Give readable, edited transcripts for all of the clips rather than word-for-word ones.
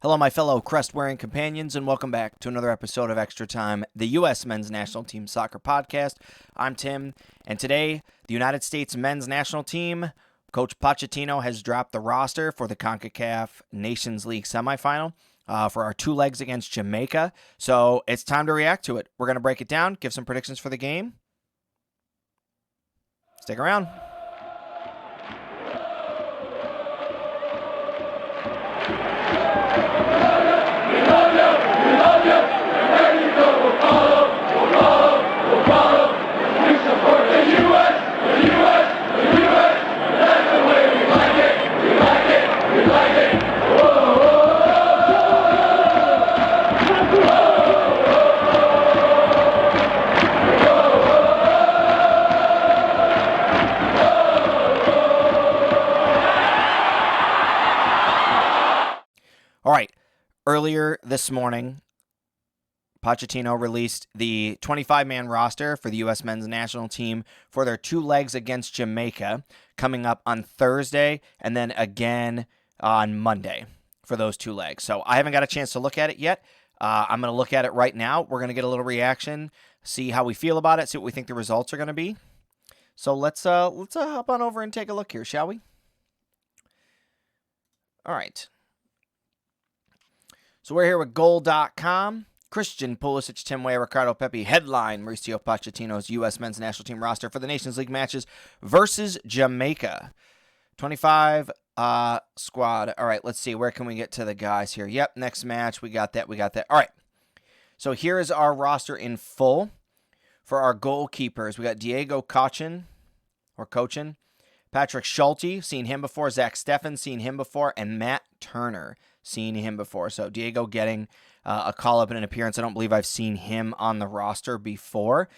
Hello, my fellow crest-wearing companions, and welcome back to another episode of Extra Time, the U.S. Men's National Team Soccer Podcast. I'm Tim, and today, the United States Men's National Team, Coach Pochettino has dropped the roster for the CONCACAF Nations League semifinal for our two legs against Jamaica. So it's time to react to it. We're going to break it down, give some predictions for the game. Stick around. All right, earlier this morning, Pochettino released the 25-man roster for the U.S. men's national team for their two legs against Jamaica coming up on Thursday and then again on Monday for those two legs. So I haven't got a chance to look at it yet. I'm going to look at it right now. We're going to get a little reaction, see how we feel about it, see what we think the results are going to be. So let's hop on over and take a look here, shall we? All right. So we're here with Goal.com. Christian Pulisic, Tim Weah, Ricardo Pepi. Headline, Mauricio Pochettino's U.S. men's national team roster for the Nations League matches versus Jamaica. 25 squad. All right, let's see. Where can we get to the guys here? Yep, next match. We got that. All right. So here is our roster in full. For our goalkeepers, we got Diego Cochin, Patrick Schulte, seen him before. Zach Steffen, seen him before. And Matt Turner, seen him before. So Diego getting a call-up and an appearance. I don't believe I've seen him on the roster before.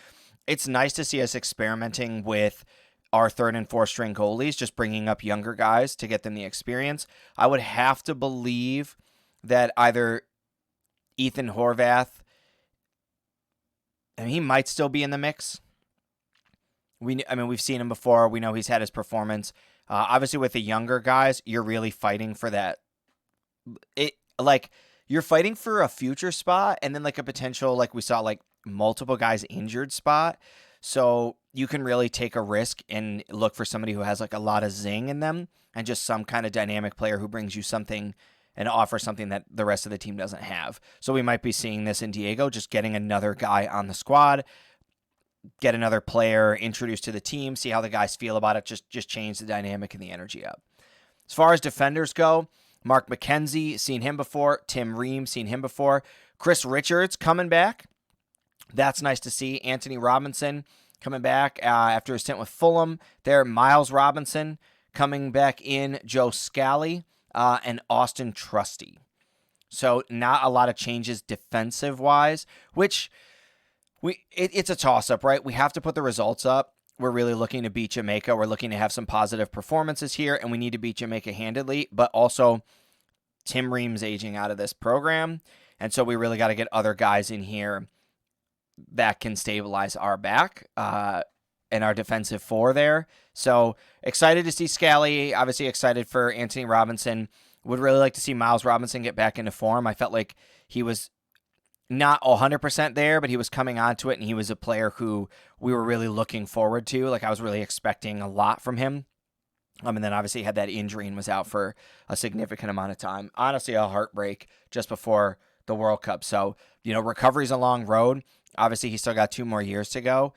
It's nice to see us experimenting with our third and fourth string goalies, just bringing up younger guys to get them the experience. I would have to believe that either Ethan Horvath, he might still be in the mix. We've seen him before. We know he's had his performance. Obviously, with the younger guys, you're really fighting for that. You're fighting for a future spot and then like a potential, like we saw, like multiple guys injured spot. So you can really take a risk and look for somebody who has like a lot of zing in them and just some kind of dynamic player who brings you something and offers something that the rest of the team doesn't have. So we might be seeing this in Diego, just getting another guy on the squad, get another player introduced to the team, see how the guys feel about it, just change the dynamic and the energy up. As far as defenders go, Mark McKenzie, seen him before. Tim Ream, seen him before. Chris Richards coming back. That's nice to see. Anthony Robinson coming back after his stint with Fulham. There, Miles Robinson coming back in. Joe Scally and Austin Trusty. So not a lot of changes defensive-wise, which it's a toss-up, right? We have to put the results up. We're really looking to beat Jamaica. We're looking to have some positive performances here, and we need to beat Jamaica handedly. But also, Tim Ream's aging out of this program, and so we really got to get other guys in here that can stabilize our back and our defensive four there. So excited to see Scally. Obviously excited for Anthony Robinson. Would really like to see Miles Robinson get back into form. I felt like he was not 100% there, but he was coming onto it, and he was a player who we were really looking forward to. Like, I was really expecting a lot from him. And then obviously had that injury and was out for a significant amount of time. Honestly, a heartbreak just before the World Cup. So, recovery's a long road. Obviously, he's still got 2 more years to go.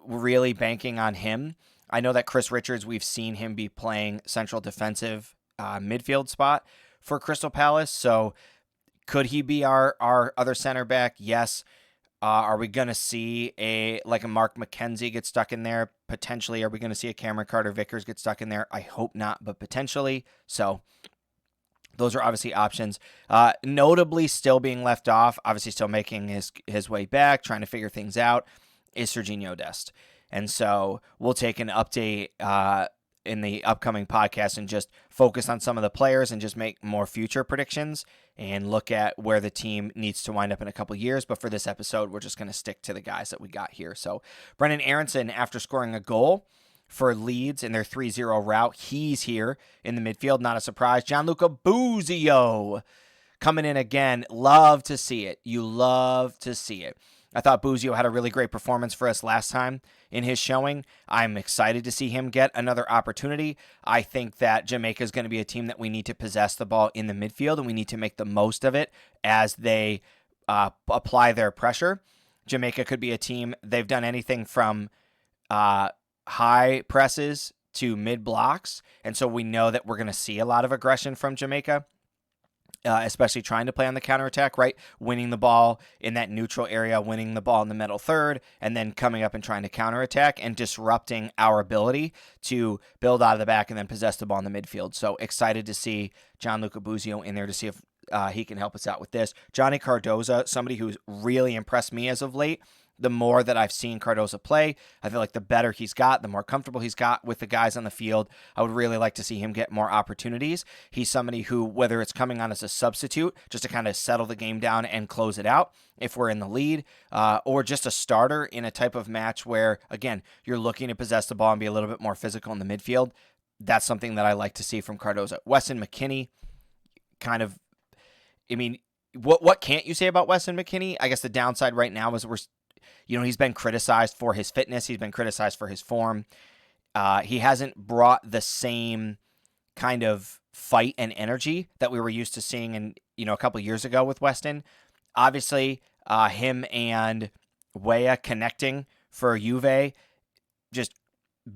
Really banking on him. I know that Chris Richards, we've seen him be playing central defensive midfield spot for Crystal Palace. So, could he be our other center back? Yes. Are we going to see a Mark McKenzie get stuck in there? Potentially. Are we going to see a Cameron Carter-Vickers get stuck in there? I hope not, but potentially. So those are obviously options. Notably still being left off, obviously still making his way back, trying to figure things out, is Serginho Dest. And so we'll take an update in the upcoming podcast and just focus on some of the players and just make more future predictions and look at where the team needs to wind up in a couple years. But for this episode, we're just going to stick to the guys that we got here. So Brendan Aronson, after scoring a goal for Leeds in their 3-0 rout, he's here in the midfield. Not a surprise. Gianluca Buzio coming in again. Love to see it. You love to see it. I thought Buzio had a really great performance for us last time in his showing. I'm excited to see him get another opportunity. I think that Jamaica is going to be a team that we need to possess the ball in the midfield, and we need to make the most of it as they apply their pressure. Jamaica could be a team, they've done anything from high presses to mid blocks, and so we know that we're going to see a lot of aggression from Jamaica. Especially trying to play on the counterattack, right? Winning the ball in that neutral area, winning the ball in the middle third, and then coming up and trying to counterattack and disrupting our ability to build out of the back and then possess the ball in the midfield. So excited to see Gianluca Buzio in there to see if he can help us out with this. Johnny Cardoza, somebody who's really impressed me as of late. The more that I've seen Cardoza play, I feel like the better he's got, the more comfortable he's got with the guys on the field. I would really like to see him get more opportunities. He's somebody who, whether it's coming on as a substitute, just to kind of settle the game down and close it out if we're in the lead, or just a starter in a type of match where, again, you're looking to possess the ball and be a little bit more physical in the midfield. That's something that I like to see from Cardoza. Weston McKennie, kind of, I mean, what can't you say about Weston McKennie? I guess the downside right now is he's been criticized for his fitness. He's been criticized for his form. He hasn't brought the same kind of fight and energy that we were used to seeing a couple of years ago with Weston. Obviously, him and Weah connecting for Juve, just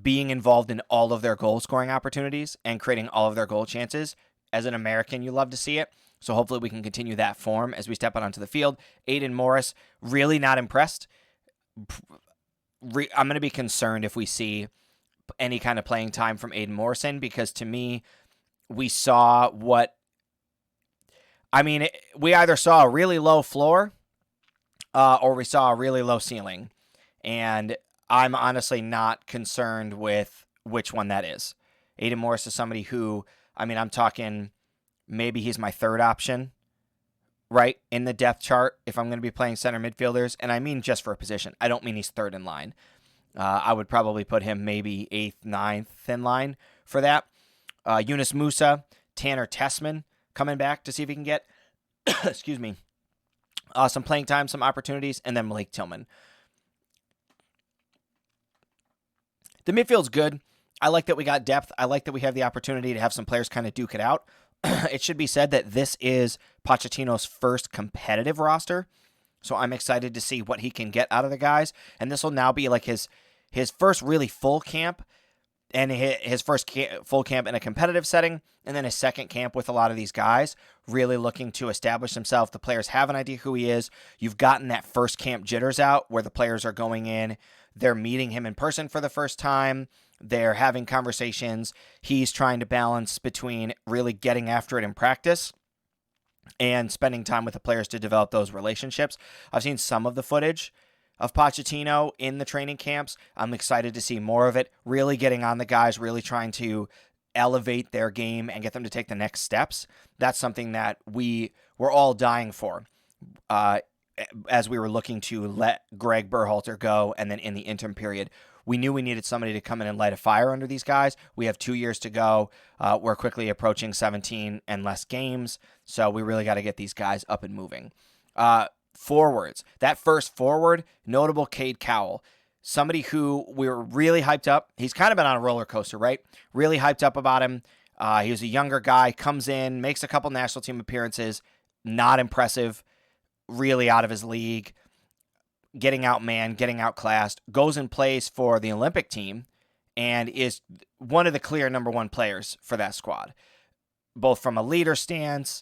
being involved in all of their goal scoring opportunities and creating all of their goal chances. As an American, you love to see it. So hopefully we can continue that form as we step out onto the field. Aiden Morris, really not impressed. I'm going to be concerned if we see any kind of playing time from Aiden Morrison, because to me, we saw we either saw a really low floor or we saw a really low ceiling. And I'm honestly not concerned with which one that is. Aiden Morris is somebody who, I'm talking maybe he's my third option, right, in the depth chart if I'm going to be playing center midfielders. And I mean just for a position. I don't mean he's third in line. I would probably put him maybe 8th, 9th in line for that. Yunus Musa, Tanner Tessman coming back to see if he can get, excuse me, some playing time, some opportunities, and then Malik Tillman. The midfield's good. I like that we got depth. I like that we have the opportunity to have some players kind of duke it out. It should be said that this is Pochettino's first competitive roster, so I'm excited to see what he can get out of the guys. And this will now be like his first really full camp, and his first full camp in a competitive setting, and then his second camp with a lot of these guys, really looking to establish himself. The players have an idea who he is. You've gotten that first camp jitters out where the players are going in, they're meeting him in person for the first time, they're having conversations. He's trying to balance between really getting after it in practice and spending time with the players to develop those relationships. I've seen some of the footage of Pochettino in the training camps. I'm excited to see more of it, really getting on the guys, really trying to elevate their game and get them to take the next steps. That's something that we were all dying for as we were looking to let Greg Berhalter go, and then in the interim period, we knew we needed somebody to come in and light a fire under these guys. We have 2 years to go. We're quickly approaching 17 and less games, so we really got to get these guys up and moving. Forwards. That first forward, notable Cade Cowell. Somebody who we were really hyped up. He's kind of been on a roller coaster, right? Really hyped up about him. He was a younger guy, comes in, makes a couple national team appearances. Not impressive. Really out of his league. Getting outmanned, getting outclassed, goes and plays for the Olympic team and is one of the clear number one players for that squad, both from a leader stance,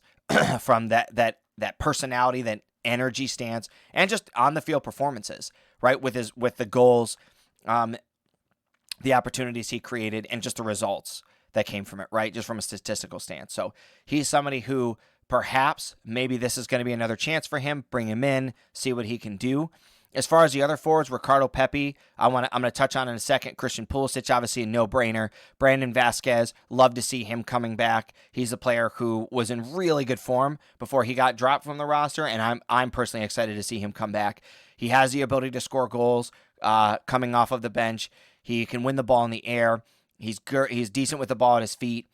from that personality, that energy stance, and just on the field performances, right? With the goals, the opportunities he created, and just the results that came from it, right? Just from a statistical stance. So he's somebody who perhaps maybe this is going to be another chance for him. Bring him in, see what he can do. As far as the other forwards, Ricardo Pepi, I'm going to touch on in a second. Christian Pulisic, obviously a no-brainer. Brandon Vasquez, love to see him coming back. He's a player who was in really good form before he got dropped from the roster, and I'm personally excited to see him come back. He has the ability to score goals coming off of the bench. He can win the ball in the air. He's decent with the ball at his feet.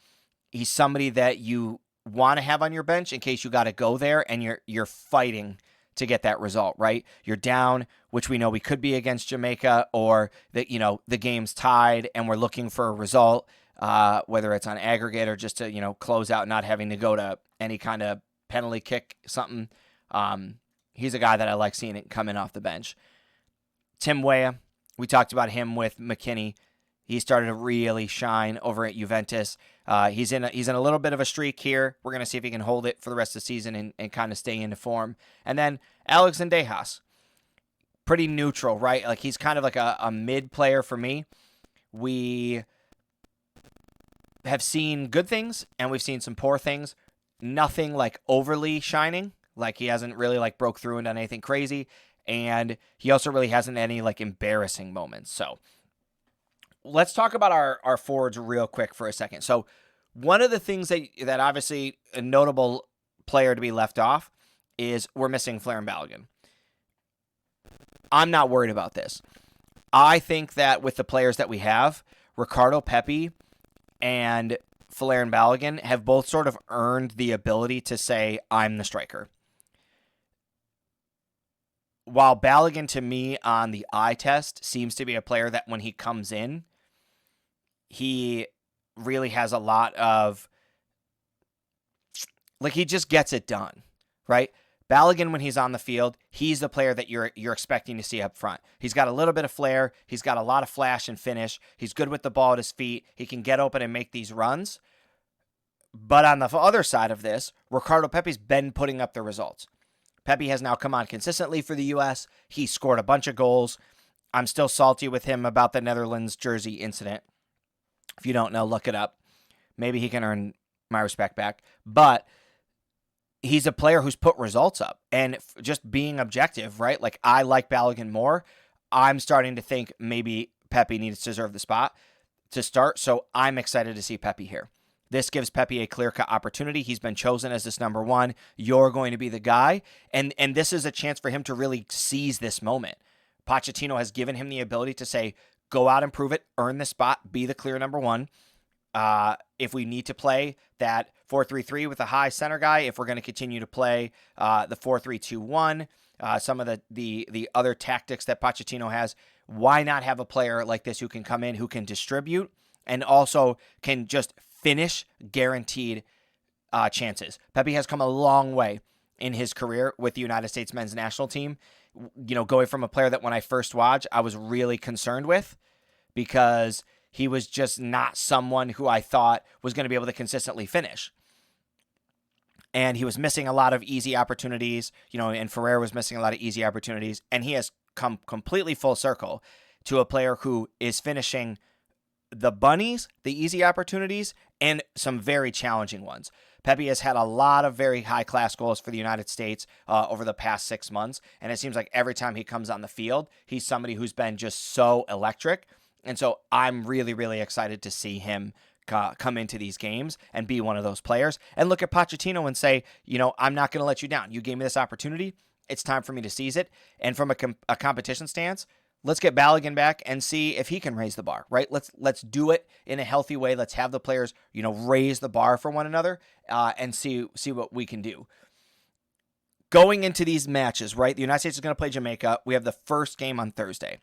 He's somebody that you want to have on your bench in case you got to go there and you're fighting to get that result, right? You're down, which we know we could be against Jamaica, or that the game's tied and we're looking for a result, whether it's on aggregate or just to close out, not having to go to any kind of penalty kick, something. He's a guy that I like seeing it coming off the bench. Tim Weah, we talked about him with McKinney. He started to really shine over at Juventus. He's in a little bit of a streak here. We're going to see if he can hold it for the rest of the season and kind of stay into form. And then Alex Zendejas, pretty neutral, right? Like he's kind of like a mid player for me. We have seen good things and we've seen some poor things. Nothing like overly shining. Like he hasn't really like broke through and done anything crazy. And he also really hasn't any like embarrassing moments. So let's talk about our forwards real quick for a second. So one of the things that obviously a notable player to be left off is we're missing Flair Balogun. I'm not worried about this. I think that with the players that we have, Ricardo Pepi and Flair Balogun have both sort of earned the ability to say, I'm the striker. While Balogun, to me, on the eye test, seems to be a player that when he comes in, he really has a lot of, like, he just gets it done, right? Balogun, when he's on the field, he's the player that you're expecting to see up front. He's got a little bit of flair. He's got a lot of flash and finish. He's good with the ball at his feet. He can get open and make these runs. But on the other side of this, Ricardo Pepi's been putting up the results. Pepi has now come on consistently for the U.S. He scored a bunch of goals. I'm still salty with him about the Netherlands jersey incident. If you don't know, look it up. Maybe he can earn my respect back. But he's a player who's put results up. And just being objective, right? Like, I like Balogun more. I'm starting to think maybe Pepi needs to deserve the spot to start. So I'm excited to see Pepi here. This gives Pepi a clear-cut opportunity. He's been chosen as this number one. You're going to be the guy. And this is a chance for him to really seize this moment. Pochettino has given him the ability to say, go out and prove it, earn the spot, be the clear number one. If we need to play that 4-3-3 with a high center guy, if we're going to continue to play the 4-3-2-1, some of the other tactics that Pochettino has, why not have a player like this who can come in, who can distribute, and also can just finish guaranteed chances. Pepi has come a long way in his career with the United States men's national team. Going from a player that when I first watched, I was really concerned with because he was just not someone who I thought was going to be able to consistently finish. And he was missing a lot of easy opportunities, and Ferrer was missing a lot of easy opportunities. And he has come completely full circle to a player who is finishing the bunnies, the easy opportunities, and some very challenging ones. Pepi has had a lot of very high-class goals for the United States over the past 6 months, and it seems like every time he comes on the field, he's somebody who's been just so electric. And so I'm really, really excited to see him come into these games and be one of those players and look at Pochettino and say, I'm not going to let you down. You gave me this opportunity. It's time for me to seize it. And from a competition stance, let's get Balogun back and see if he can raise the bar, right? Let's do it in a healthy way. Let's have the players, raise the bar for one another and see what we can do. Going into these matches, right? The United States is going to play Jamaica. We have the first game on Thursday.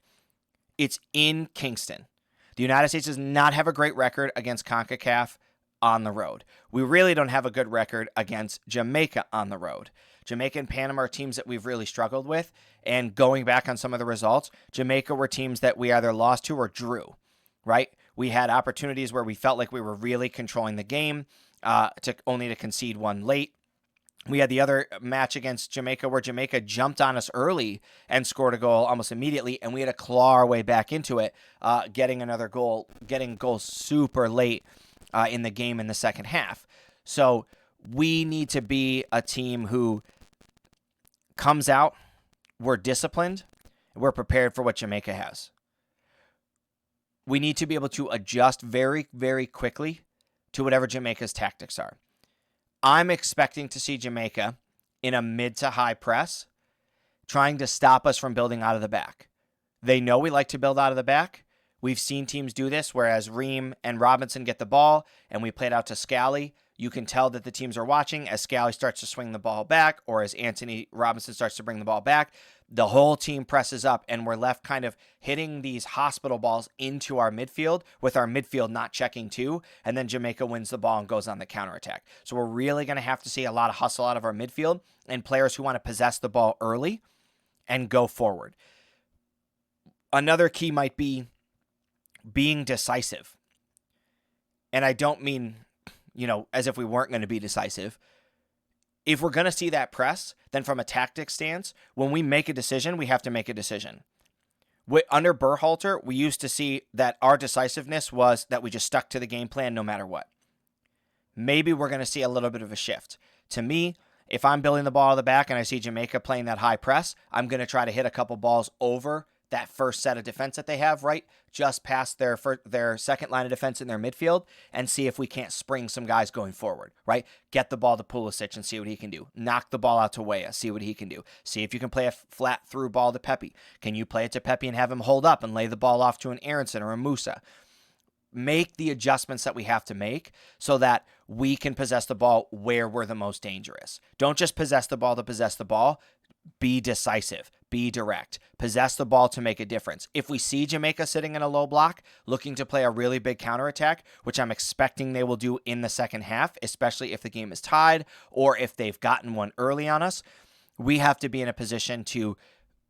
It's in Kingston. The United States does not have a great record against CONCACAF on the road. We really don't have a good record against Jamaica on the road. Jamaica and Panama are teams that we've really struggled with. And going back on some of the results, Jamaica were teams that we either lost to or drew, right? We had opportunities where we felt like we were really controlling the game only to concede one late. We had the other match against Jamaica where Jamaica jumped on us early and scored a goal almost immediately, and we had to claw our way back into it, getting another goal, getting goals super late in the game in the second half. So we need to be a team who comes out, we're disciplined, we're prepared for what Jamaica has. We need to be able to adjust very, very quickly to whatever Jamaica's tactics are. I'm expecting to see Jamaica in a mid to high press, trying to stop us from building out of the back. They know we like to build out of the back. We've seen teams do this, whereas Ream and Robinson get the ball, and we play it out to Scally. You can tell that the teams are watching as Scally starts to swing the ball back, or as Anthony Robinson starts to bring the ball back. The whole team presses up, and we're left kind of hitting these hospital balls into our midfield with our midfield not checking too, and then Jamaica wins the ball and goes on the counterattack. So we're really going to have to see a lot of hustle out of our midfield and players who want to possess the ball early and go forward. Another key might be being decisive. And I don't mean, as if we weren't going to be decisive. If we're going to see that press, then from a tactic stance, when we make a decision, we have to make a decision. Under Berhalter, we used to see that our decisiveness was that we just stuck to the game plan no matter what. Maybe we're going to see a little bit of a shift. To me, if I'm building the ball at the back and I see Jamaica playing that high press, I'm going to try to hit a couple balls over that first set of defense that they have, right? Just past their second line of defense in their midfield, and see if we can't spring some guys going forward, right? Get the ball to Pulisic and see what he can do. Knock the ball out to Weah, see what he can do. See if you can play a flat through ball to Pepe. Can you play it to Pepe and have him hold up and lay the ball off to an Aronson or a Musa? Make the adjustments that we have to make so that we can possess the ball where we're the most dangerous. Don't just possess the ball to possess the ball. Be decisive. Be direct. Possess the ball to make a difference. If we see Jamaica sitting in a low block, looking to play a really big counterattack, which I'm expecting they will do in the second half, especially if the game is tied or if they've gotten one early on us, we have to be in a position to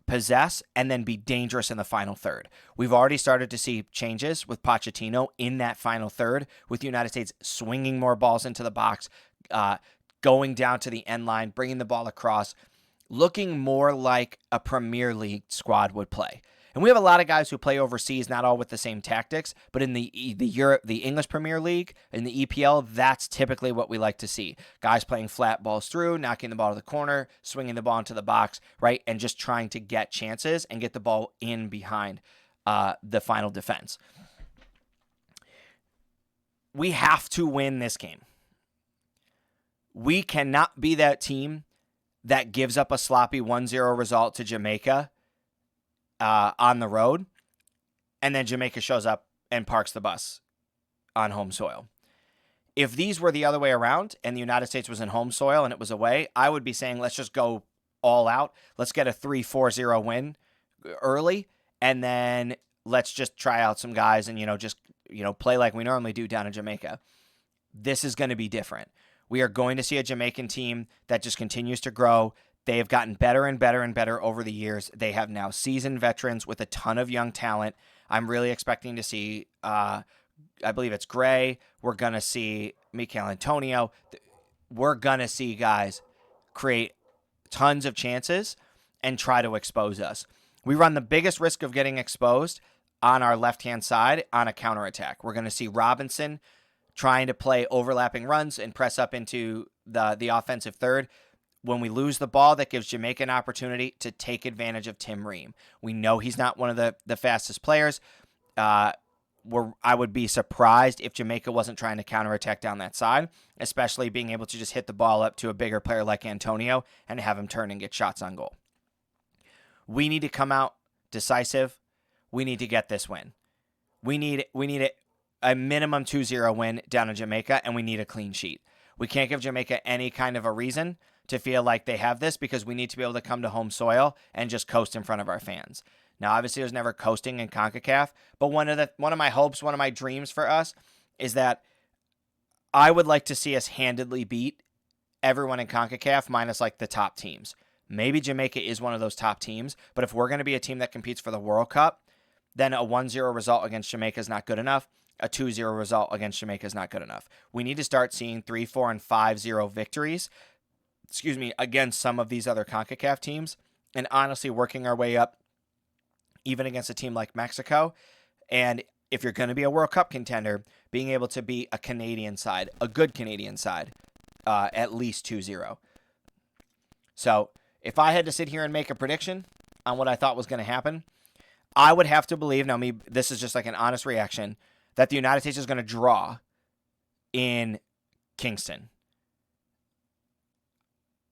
possess and then be dangerous in the final third. We've already started to see changes with Pochettino in that final third, with the United States swinging more balls into the box, going down to the end line, bringing the ball across, looking more like a Premier League squad would play. And we have a lot of guys who play overseas, not all with the same tactics, but in the English Premier League, in the EPL, that's typically what we like to see. Guys playing flat balls through, knocking the ball to the corner, swinging the ball into the box, right? And just trying to get chances and get the ball in behind the final defense. We have to win this game. We cannot be that team that gives up a sloppy 1-0 result to Jamaica on the road, and then Jamaica shows up and parks the bus on home soil. If these were the other way around and the United States was in home soil and it was away, I would be saying let's just go all out. Let's get a 3-4-0 win early, and then let's just try out some guys and play like we normally do down in Jamaica. This is going to be different. We are going to see a Jamaican team that just continues to grow. They have gotten better and better and better over the years. They have now seasoned veterans with a ton of young talent. I'm really expecting to see, I believe it's Gray. We're going to see Mikel Antonio. We're going to see guys create tons of chances and try to expose us. We run the biggest risk of getting exposed on our left-hand side on a counterattack. We're going to see Robinson trying to play overlapping runs and press up into the offensive third. When we lose the ball, that gives Jamaica an opportunity to take advantage of Tim Ream. We know he's not one of the fastest players. I would be surprised if Jamaica wasn't trying to counterattack down that side, especially being able to just hit the ball up to a bigger player like Antonio and have him turn and get shots on goal. We need to come out decisive. We need to get this win. We need a minimum 2-0 win down in Jamaica, and we need a clean sheet. We can't give Jamaica any kind of a reason to feel like they have this, because we need to be able to come to home soil and just coast in front of our fans. Now, obviously, there's never coasting in CONCACAF, but one of my hopes, one of my dreams for us is that I would like to see us handedly beat everyone in CONCACAF minus like the top teams. Maybe Jamaica is one of those top teams, but if we're going to be a team that competes for the World Cup, then a 1-0 result against Jamaica is not good enough. A 2-0 result against Jamaica is not good enough. We need to start seeing 3-4 and 5-0 victories, against some of these other CONCACAF teams, and honestly working our way up even against a team like Mexico. And if you're going to be a World Cup contender, being able to be a Canadian side, a good Canadian side, at least 2-0. So if I had to sit here and make a prediction on what I thought was going to happen, I would have to believe, this is just like an honest reaction, that the United States is going to draw in Kingston.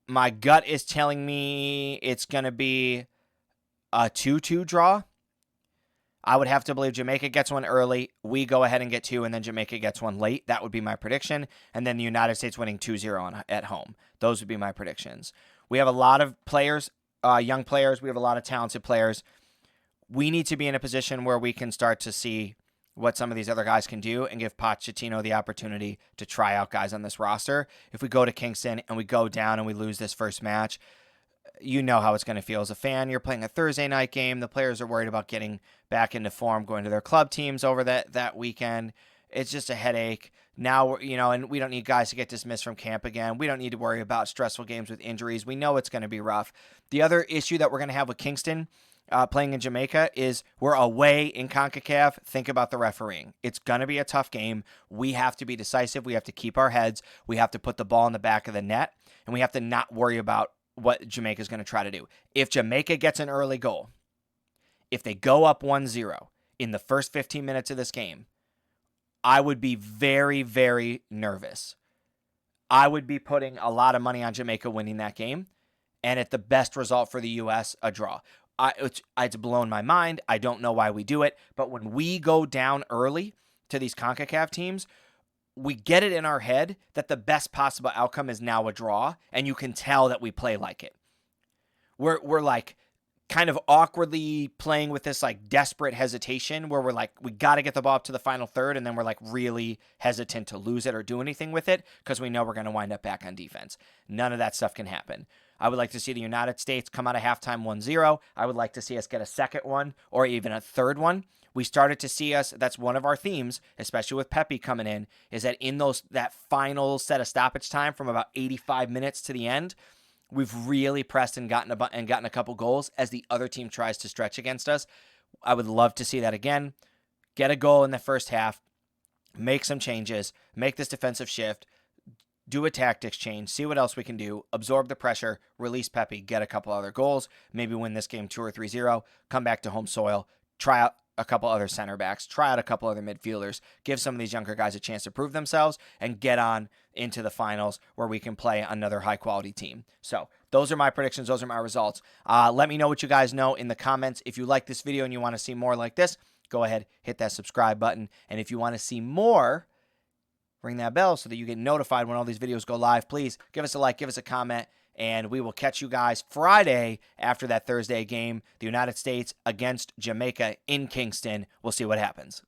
My gut is telling me it's going to be a 2-2 draw. I would have to believe Jamaica gets one early. We go ahead and get two, and then Jamaica gets one late. That would be my prediction. And then the United States winning 2-0 at home. Those would be my predictions. We have a lot of players, young players. We have a lot of talented players. We need to be in a position where we can start to see what some of these other guys can do and give Pochettino the opportunity to try out guys on this roster. If we go to Kingston and we go down and we lose this first match, you know how it's going to feel as a fan. You're playing a Thursday night game. The players are worried about getting back into form, going to their club teams over that weekend. It's just a headache. Now, and we don't need guys to get dismissed from camp again. We don't need to worry about stressful games with injuries. We know it's going to be rough. The other issue that we're going to have with Kingston playing in Jamaica is we're away in CONCACAF. Think about the refereeing. It's going to be a tough game. We have to be decisive. We have to keep our heads. We have to put the ball in the back of the net, and we have to not worry about what Jamaica is going to try to do. If Jamaica gets an early goal, if they go up 1-0 in the first 15 minutes of this game, I would be very, very nervous. I would be putting a lot of money on Jamaica winning that game, and at the best result for the U.S., a draw. It's blown my mind. I don't know why we do it, but when we go down early to these CONCACAF teams, we get it in our head that the best possible outcome is now a draw, and you can tell that we play like it. We're like kind of awkwardly playing with this like desperate hesitation where we're like, we got to get the ball up to the final third, and then we're like really hesitant to lose it or do anything with it because we know we're going to wind up back on defense. None of that stuff can happen. I would like to see the United States come out of halftime 1-0. I would like to see us get a second one or even a third one. We started to see us, that's one of our themes, especially with Pepe coming in, is that in that final set of stoppage time from about 85 minutes to the end, we've really pressed and gotten a couple goals as the other team tries to stretch against us. I would love to see that again. Get a goal in the first half, make some changes, make this defensive shift, do a tactics change, see what else we can do, absorb the pressure, release Pepe, get a couple other goals, maybe win this game 2 or 3-0, come back to home soil, try out a couple other center backs, try out a couple other midfielders, give some of these younger guys a chance to prove themselves, and get on into the finals where we can play another high-quality team. So those are my predictions. Those are my results. Let me know what you guys know in the comments. If you like this video and you want to see more like this, go ahead, hit that subscribe button. And if you want to see more, ring that bell so that you get notified when all these videos go live. Please give us a like, give us a comment, and we will catch you guys Friday after that Thursday game, the United States against Jamaica in Kingston. We'll see what happens.